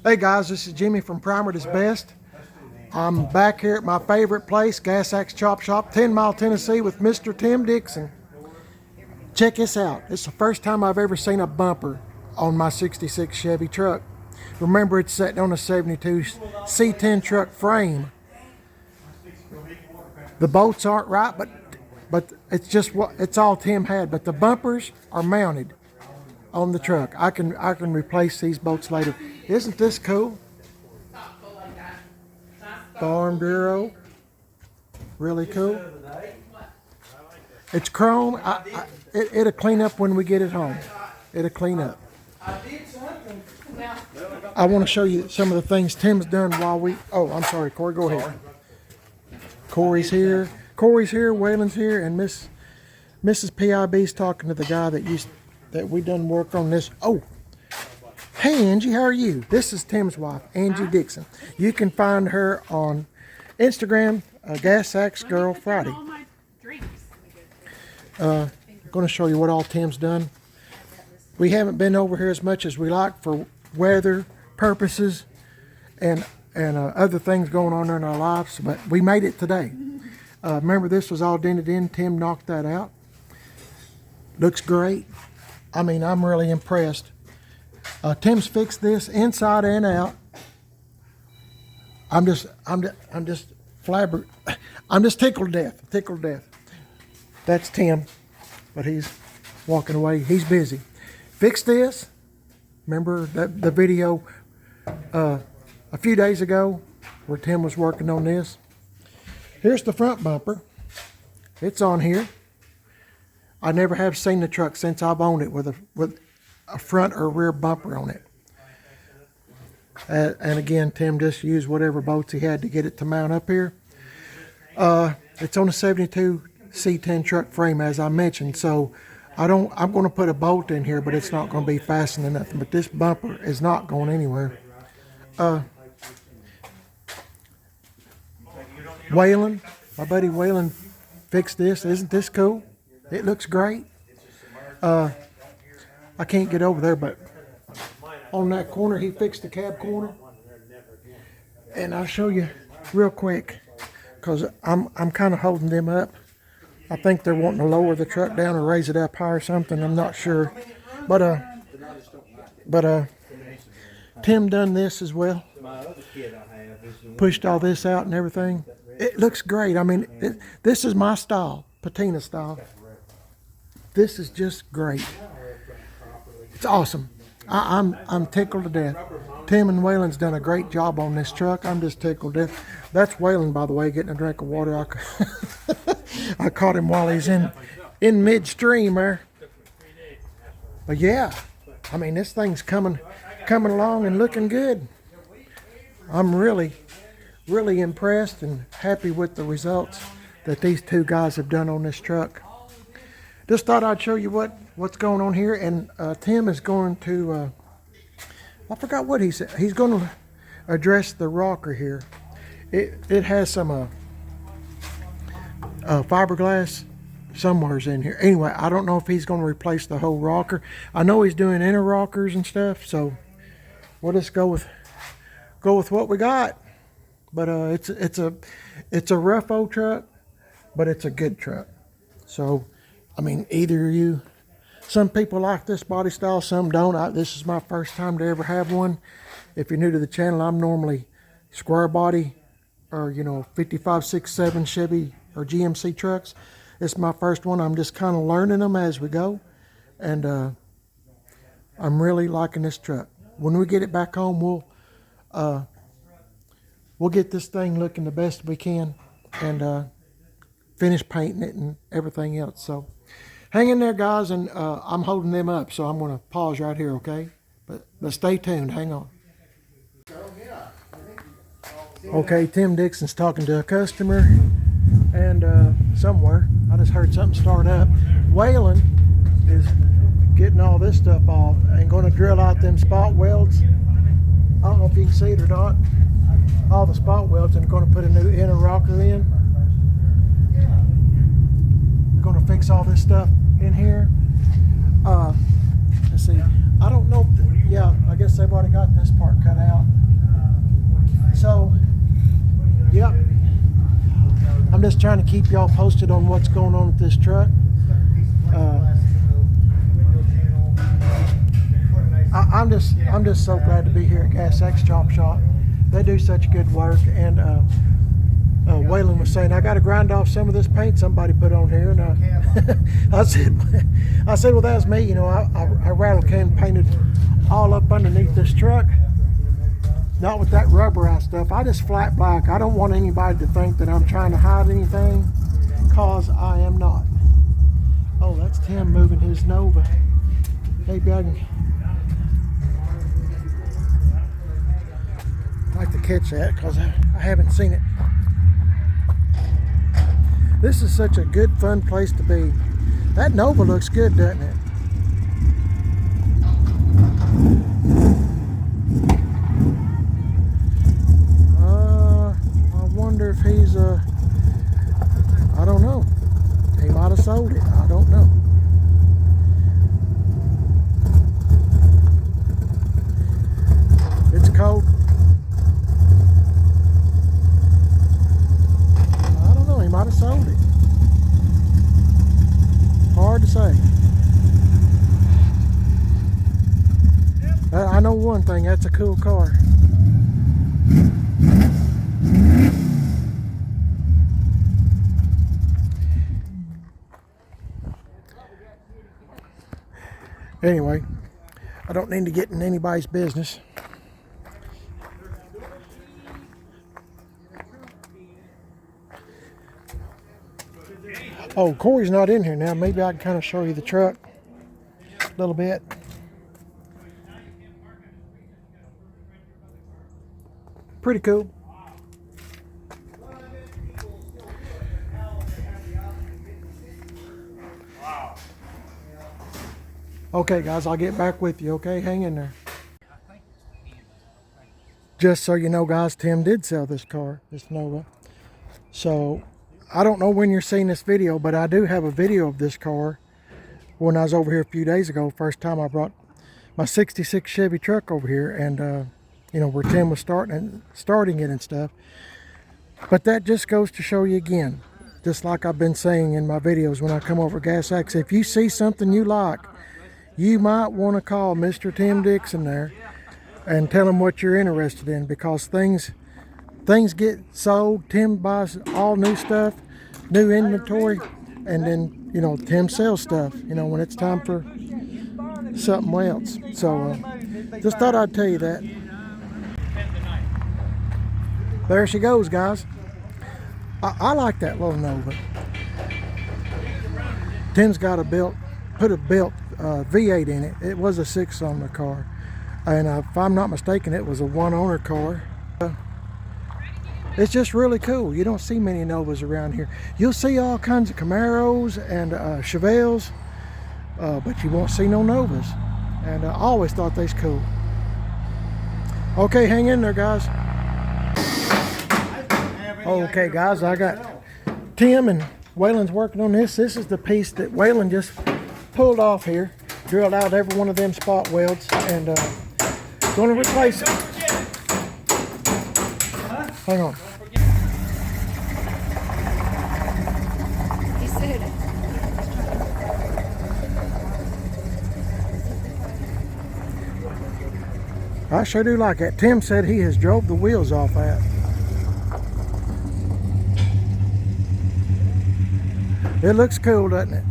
Hey guys, this is Jimmy from Primer is Best. I'm back here at my favorite place, Gas Axe Chop Shop, 10 Mile, Tennessee, with Mr. Tim Dixon. Check this out. It's the first time I've ever seen a bumper on my 66 Chevy truck. Remember, it's sitting on a 72 C10 truck frame. The bolts aren't right, but it's just what it's all Tim had. But the bumpers are mounted on the truck. I can replace these bolts later. Isn't this cool? Farm Bureau, really cool. It's chrome. It'll clean up when we get it home. It'll clean up. I want to show you some of the things Tim's done while we. Oh, I'm sorry, Corey. Go ahead. Corey's here. Waylon's here, and Mrs. PIB's talking to the guy that we done work on this. Oh, hey Angie, how are you? This is Tim's wife, Angie Dixon. You can find her on Instagram, Gas Axe Girl Friday. Going to show you what all Tim's done. We haven't been over here as much as we like for weather purposes and other things going on in our lives, but we made it today. Remember, this was all dented in. Tim knocked that out. Looks great. I mean, I'm really impressed. Tim's fixed this inside and out. I'm just tickled to death. That's Tim, but he's walking away. He's busy. Fixed this. Remember the video a few days ago where Tim was working on this? Here's the front bumper. It's on here. I never have seen the truck since I've owned it with a front or rear bumper on it. And again, Tim just used whatever bolts he had to get it to mount up here. It's on a 72 C10 truck frame, as I mentioned, so I'm going to put a bolt in here, but it's not going to be fastened to nothing. But this bumper is not going anywhere. Waylon, my buddy Waylon fixed this. Isn't this cool? It looks great. I can't get over there, but on that corner, he fixed the cab corner. And I'll show you real quick, because I'm kind of holding them up. I think they're wanting to lower the truck down or raise it up high or something. I'm not sure. But Tim done this as well. Pushed all this out and everything. It looks great. I mean, this is my style, patina style. This is just great. It's awesome. I'm tickled to death. Tim and Waylon's done a great job on this truck. I'm just tickled to death. That's Waylon, by the way, getting a drink of water. I caught him while he's in midstream there. But yeah, I mean, this thing's coming along and looking good. I'm really impressed and happy with the results that these two guys have done on this truck. Just thought I'd show you what's going on here. And Tim is going to, I forgot what he said. He's going to address the rocker here. It has some fiberglass somewhere's in here. Anyway, I don't know if he's going to replace the whole rocker. I know he's doing inner rockers and stuff, so we'll just go with what we got. But it's a rough old truck, but it's a good truck. So I mean, some people like this body style, some don't. This is my first time to ever have one. If you're new to the channel, I'm normally square body or 55, 6, 7 Chevy or GMC trucks. It's my first one. I'm just kind of learning them as we go, and I'm really liking this truck. When we get it back home, we'll get this thing looking the best we can and finish painting it and everything else. So hang in there, guys, and I'm holding them up, so I'm going to pause right here, okay? But stay tuned. Hang on. Okay, Tim Dixon's talking to a customer, and somewhere I just heard something start up. Waylon is getting all this stuff off and going to drill out them spot welds. I don't know if you can see it or not. All the spot welds, and going to put a new inner rocker in. Going to fix all this stuff in here. Let's see. I don't know. Yeah, I guess they've already got this part cut out. I'm just trying to keep y'all posted on what's going on with this truck. I'm just so glad to be here at Gas X Chop Shop. They do such good work, and Waylon was saying, I got to grind off some of this paint somebody put on here, and I said, well, that's me. You know, I rattle can painted all up underneath this truck. Not with that rubberized stuff. I just flat black. I don't want anybody to think that I'm trying to hide anything, cause I am not. Oh, that's Tim moving his Nova. Maybe I can. I'd like to catch that because I haven't seen it. This is such a good, fun place to be. That Nova looks good, doesn't it? I wonder if he's I don't know. He might have sold it. I don't know. It's cold. I don't know. He might have sold it. Hard to say. I know one thing. That's a cool car. Anyway, I don't need to get in anybody's business. Oh, Corey's not in here now. Maybe I can kind of show you the truck a little bit. Pretty cool. Okay, guys, I'll get back with you, okay? Hang in there. Just so you know, guys, Tim did sell this car, this Nova. So, I don't know when you're seeing this video, but I do have a video of this car when I was over here a few days ago. First time I brought my 66 Chevy truck over here, and, you know, where Tim was starting it and stuff. But that just goes to show you again, just like I've been saying in my videos when I come over Gas X, if you see something you like, you might want to call Mr. Tim Dixon there and tell him what you're interested in, because things get sold. Tim buys all new stuff, new inventory, and then, you know, Tim sells stuff, you know, when it's time for something else. So just thought I'd tell you that. There she goes, guys. I like that little Nova. Tim's got put a built V8 in it. It was a 6-owner car, and if I'm not mistaken, it was a 1-owner car. It's just really cool. You don't see many Novas around here. You'll see all kinds of Camaros and Chevelles, but you won't see no Novas. And I always thought they's cool. Okay, hang in there, guys. Okay, guys, I got Tim and Waylon's working on this. This is the piece that Waylon just pulled off here, drilled out every one of them spot welds, and going to replace it. Hang on. He said it. I sure do like that. Tim said he has drove the wheels off that. It looks cool, doesn't it?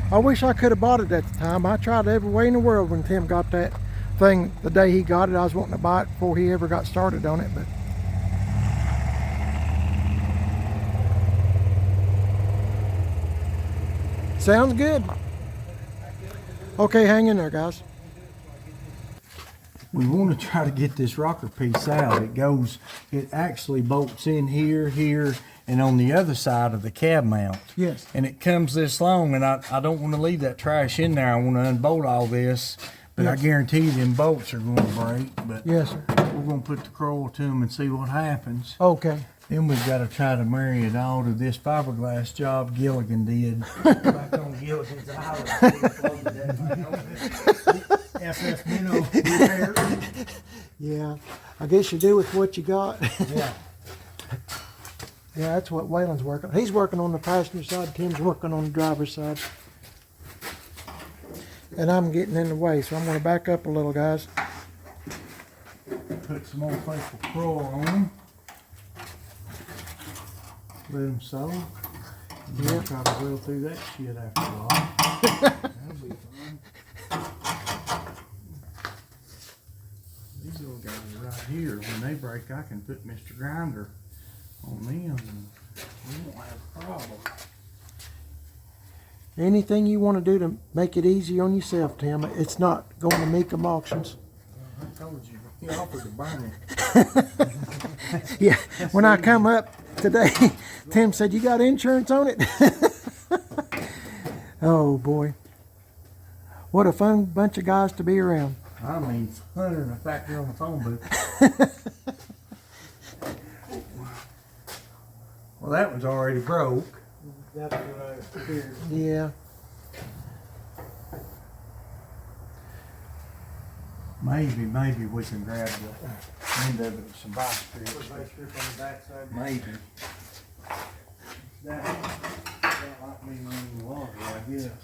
I wish I could have bought it at the time. I tried every way in the world when Tim got that thing. The day he got it, I was wanting to buy it before he ever got started on it, but sounds good. Okay, hang in there, guys. We want to try to get this rocker piece out. It actually bolts in here, and on the other side of the cab mount. Yes. And it comes this long, and I don't want to leave that trash in there. I want to unbolt all this, but yes. I guarantee you them bolts are going to break. But yes, sir. We're going to put the coil to them and see what happens. Okay. Then we've got to try to marry it all to this fiberglass job Gilligan did. Back on Gilligan's Island. FS Minnow repair. Yeah, I guess you do with what you got. Yeah. Yeah, that's what Waylon's working. He's working on the passenger side. Tim's working on the driver's side. And I'm getting in the way, so I'm going to back up a little, guys. Put some more faithful crawl on them. Let them sow. Yeah. Try to wheel through that shit after a while. That'll be fun. These little guys right here, when they break, I can put Mr. Grinder on them and we won't have a problem. Anything you want to do to make it easy on yourself, Tim. It's not going to Meekum Auctions. I told you, he offered to burn it. Yeah, when I come up today, Tim said, "You got insurance on it?" Oh boy, what a fun bunch of guys to be around. I mean, Hunter and a factory on the phone booth. Well, that one's already broke. That's what I figured. Yeah. Maybe we can grab the end of it with some vice grip. Put vice grip on the backside. Maybe. That like me running the water, I guess.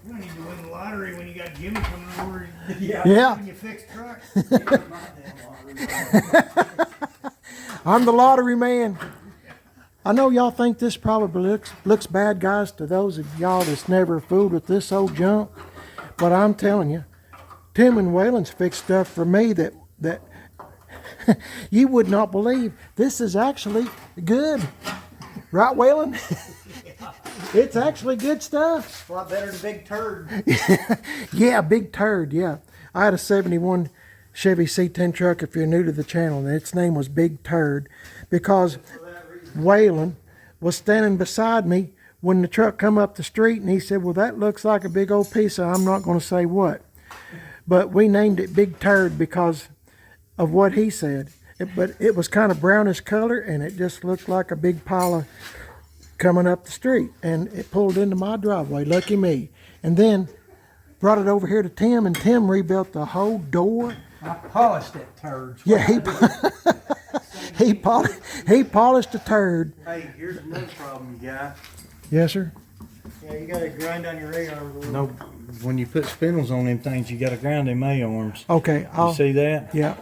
You don't need to win the lottery when you got Jimmy coming over. Yeah. When you fix trucks. I'm the lottery man. I know y'all think this probably looks bad, guys, to those of y'all that's never fooled with this old junk. But I'm telling you, Tim and Waylon's fixed stuff for me that you would not believe. This is actually good. Right, Waylon? It's actually good stuff. A lot better than Big Turd. Yeah, Big Turd, yeah. I had a 71 Chevy C10 truck, if you're new to the channel, and its name was Big Turd because Waylon was standing beside me when the truck come up the street, and he said, "Well, that looks like a big old piece of," I'm not going to say what, but we named it Big Turd because of what he said. But it was kind of brownish color, and it just looked like a big pile of coming up the street, and it pulled into my driveway. Lucky me. And then brought it over here to Tim, and Tim rebuilt the whole door. I polished that turd. Yeah, he polished a turd. Hey, here's another problem you got. Yes, sir. Yeah, you gotta grind on your radar a little. No, when you put spindles on them things, you gotta grind them A-arms. Okay, You see that? Yeah.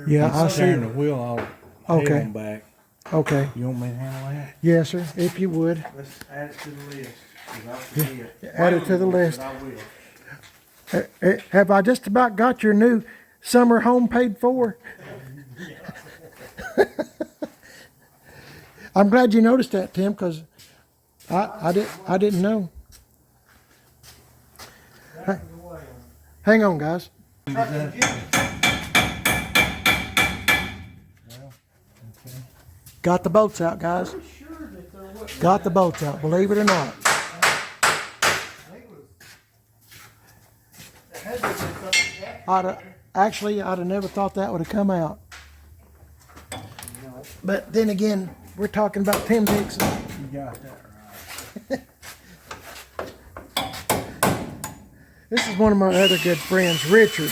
Yeah, I see. Turn the wheel all Okay. on back. Okay. You want me to handle that? Yes, sir. If you would. Let's add it to the list. 'Cause I forget. Add it to the list. But I will. Have I just about got your new summer home paid for? I'm glad you noticed that, Tim, because I didn't know. Hang on, guys. Got the bolts out, guys. Got the bolts out, believe it or not. I'd have never thought that would have come out. But then again, we're talking about Tim Dixon. You got that right. This is one of my other good friends, Richard.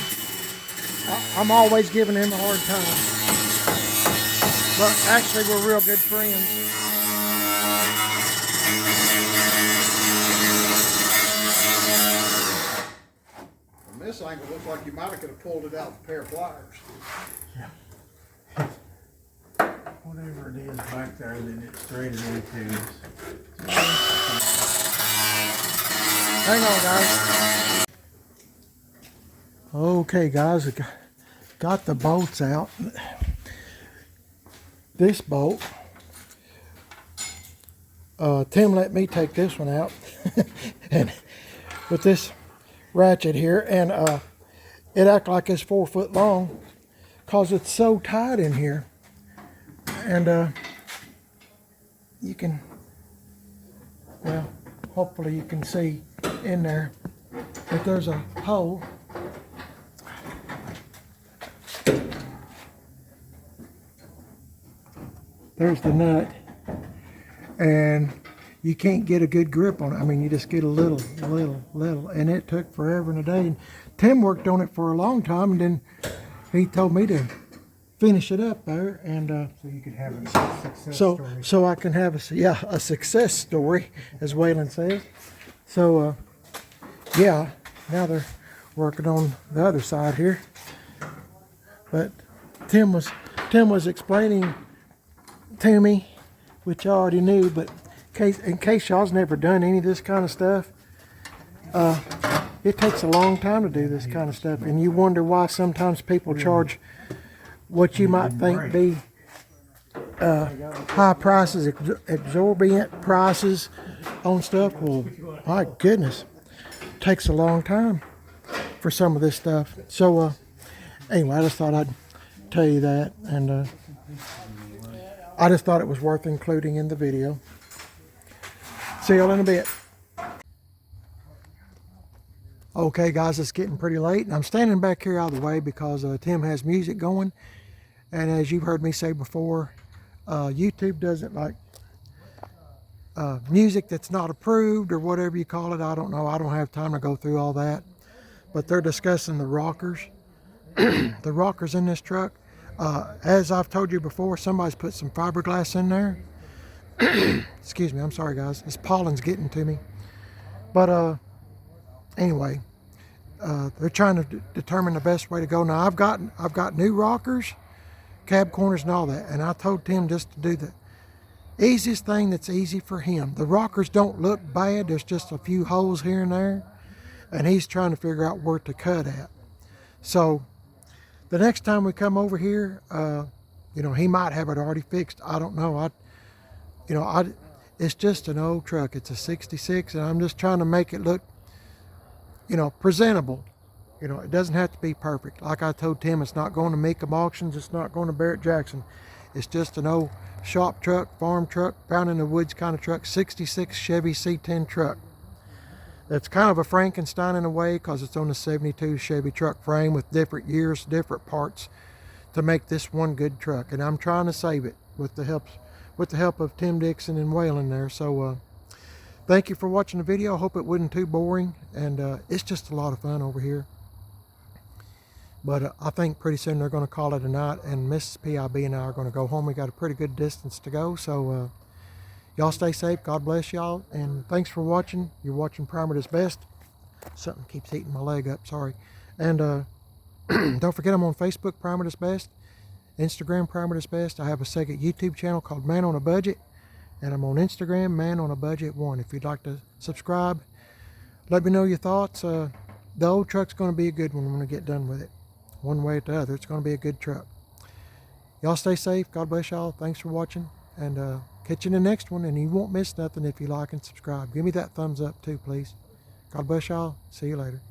I'm always giving him a hard time. But actually, we're real good friends. From this angle, it looks like you might have could have pulled it out with a pair of pliers. Whatever it is back there that it's threaded into. Hang on, guys. Okay, guys, I got the bolts out. This bolt, Tim let me take this one out, and with this ratchet here, and it acts like it's 4 foot long, cause it's so tight in here, and you can, well, hopefully you can see in there that there's a hole. There's the nut, and you can't get a good grip on it. I mean, you just get a little, and it took forever and a day. And Tim worked on it for a long time, and then he told me to finish it up there, and So you could have a success so story. so I can have a success story, as Waylon says. So yeah, now they're working on the other side here. But Tim was explaining to me, which I already knew, but in case y'all's never done any of this kind of stuff, it takes a long time to do this kind of stuff, and you wonder why sometimes people charge what you might think be high prices, exorbitant prices on stuff. Well, my goodness, it takes a long time for some of this stuff. So anyway, I just thought I'd tell you that, and I just thought it was worth including in the video. See y'all in a bit. Okay guys, it's getting pretty late, and I'm standing back here out of the way because Tim has music going. And as you've heard me say before, YouTube doesn't like music that's not approved or whatever you call it. I don't know. I don't have time to go through all that. But they're discussing the rockers, the rockers in this truck. As I've told you before, somebody's put some fiberglass in there. Excuse me, I'm sorry guys. This pollen's getting to me. But anyway, they're trying to determine the best way to go. Now I've got new rockers, cab corners and all that, and I told Tim just to do the easiest thing that's easy for him. The rockers don't look bad, there's just a few holes here and there, and he's trying to figure out where to cut at. So the next time we come over here, you know, he might have it already fixed. I don't know. It's just an old truck. It's a 66, and I'm just trying to make it look, you know, presentable. You know, it doesn't have to be perfect. Like I told Tim, it's not going to Mecum Auctions. It's not going to Barrett Jackson. It's just an old shop truck, farm truck, found in the woods kind of truck, 66 Chevy C10 truck. It's kind of a Frankenstein in a way because it's on a 72 Chevy truck frame with different years, different parts to make this one good truck. And I'm trying to save it with the help of Tim Dixon and Waylon there. So thank you for watching the video. I hope it wasn't too boring, and it's just a lot of fun over here. But I think pretty soon they're going to call it a night, and Mrs. PIB and I are going to go home. We got a pretty good distance to go, so y'all stay safe. God bless y'all, and thanks for watching. You're watching Primer Does Best. Something keeps eating my leg up, sorry. And don't forget, I'm on Facebook, Primer Does Best, Instagram, Primer Does Best. I have a second YouTube channel called Man on a Budget, and I'm on Instagram, Man on a Budget 1. If you'd like to subscribe, let me know your thoughts. The old truck's going to be a good one when I get done with it. One way or the other, it's going to be a good truck. Y'all stay safe. God bless y'all. Thanks for watching, and catch you in the next one. And you won't miss nothing if you like and subscribe. Give me that thumbs up too, please. God bless y'all. See you later.